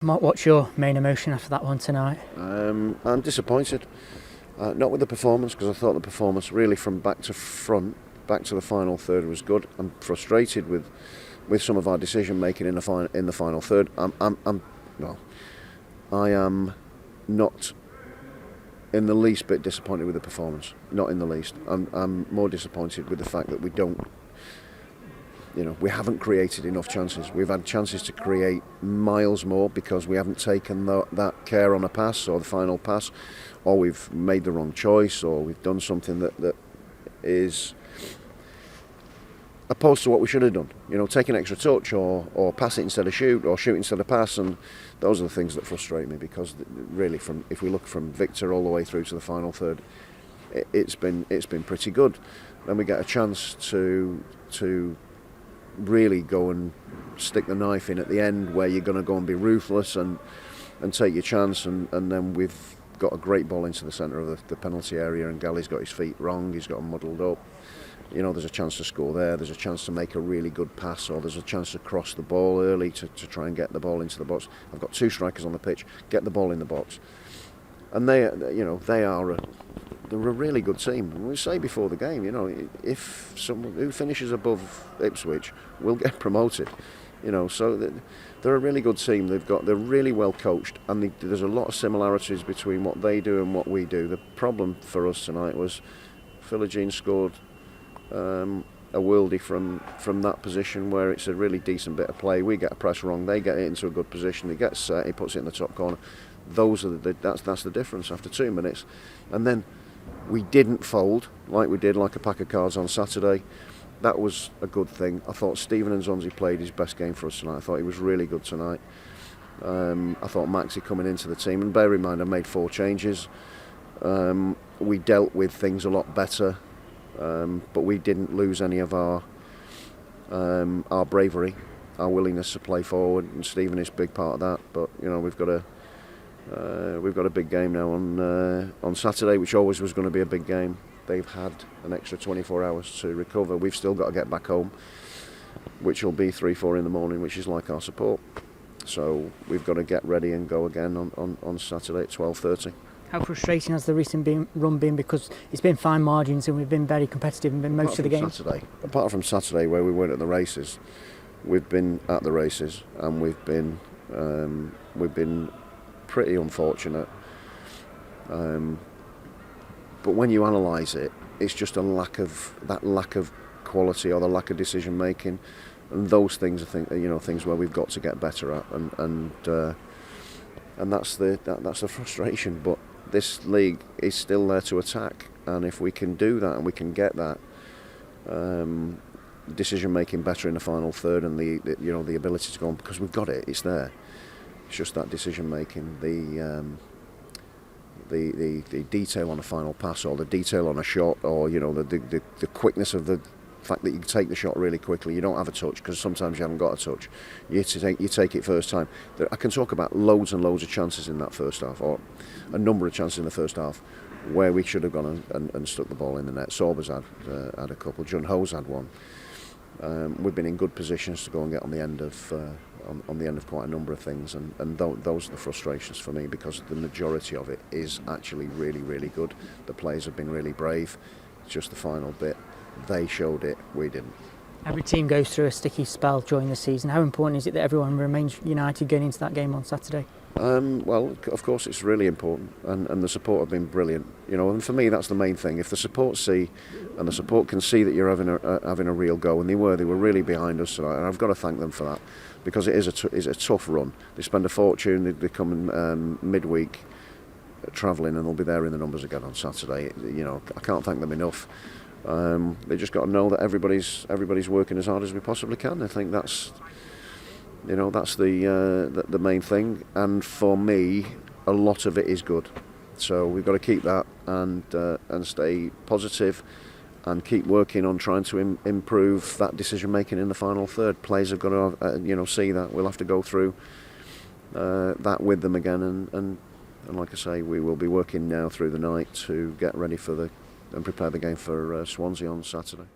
Mark, what's your main emotion after that one tonight? I'm disappointed, not with the performance, because I thought the performance really from back to front, back to the final third was good. I'm frustrated with some of our decision making in the final third. I am not in the least bit disappointed with the performance. Not in the least. I'm more disappointed with the fact that we haven't created enough chances. We've had chances to create miles more because we haven't taken that care on a pass or the final pass, or we've made the wrong choice, or we've done something that is opposed to what we should have done. Take an extra touch, or pass it instead of shoot, or shoot instead of pass, and those are the things that frustrate me, because really, if we look from Viktor all the way through to the final third, it's been pretty good. Then we get a chance to really go and stick the knife in at the end, where you're going to go and be ruthless and take your chance, and then we've got a great ball into the centre of the penalty area, and Galley's got his feet wrong, he's got them muddled up. There's a chance to score there's a chance to make a really good pass, or there's a chance to cross the ball early to try and get the ball into the box. I've got two strikers on the pitch, get the ball in the box, and they're a really good team. We say before the game, if someone who finishes above Ipswich will get promoted, so they're a really good team. They're really well coached, and there's a lot of similarities between what they do and what we do. The problem for us tonight was Philogene scored a worldie from that position, where it's a really decent bit of play. We get a press wrong, they get it into a good position, he gets set, he puts it in the top corner. That's the difference after 2 minutes. And then we didn't fold like a pack of cards on Saturday. That was a good thing. I thought Stephen Nzonzi played his best game for us tonight. I thought he was really good tonight. I thought Maxi coming into the team, and bear in mind I made 4 changes. We dealt with things a lot better, but we didn't lose any of our bravery, our willingness to play forward, and Stephen is a big part of that. But we've got a big game now on Saturday, which always was going to be a big game. They've had an extra 24 hours to recover. We've still got to get back home, which will be 3-4 in the morning, which is like our support. So we've got to get ready and go again on Saturday at 12:30. How frustrating has the recent run been? Because it's been fine margins and we've been very competitive in most of the games. Apart from Saturday, where we weren't at the races, we've been at the races, and we've been pretty unfortunate. But when you analyse it, it's just a lack of quality, or the lack of decision making, and those things are things where we've got to get better at, and that's the frustration. But this league is still there to attack, and if we can do that and we can get that decision making better in the final third, and the ability to go on, because we've got it, it's there. It's just that decision making, the detail on a final pass, or the detail on a shot, or the quickness of the fact that you take the shot really quickly. You don't have a touch, because sometimes you haven't got a touch. You take it first time. I can talk about loads and loads of chances in that first half, or a number of chances in the first half, where we should have gone and stuck the ball in the net. Sorba's had a couple. Junho's had one. We've been in good positions to go and get on the end of quite a number of things, and those are the frustrations for me, because the majority of it is actually really, really good. The players have been really brave. It's just the final bit. They showed it, we didn't. Every team goes through a sticky spell during the season. How important is it that everyone remains united going into that game on Saturday? Well, of course it's really important, and the support have been brilliant. And for me that's the main thing. If the support can see that you're having a real go, and they were really behind us tonight, and I've got to thank them for that, because it is a tough run. They spend a fortune. They come midweek travelling, and they'll be there in the numbers again on Saturday. I can't thank them enough. They just got to know that everybody's working as hard as we possibly can. I think that's the main thing, and for me a lot of it is good, so we've got to keep that and stay positive and keep working on trying to improve that decision making in the final third. Players have got to see that. We'll have to go through that with them again, and like I say, we will be working now through the night to get ready and prepare the game for Swansea on Saturday.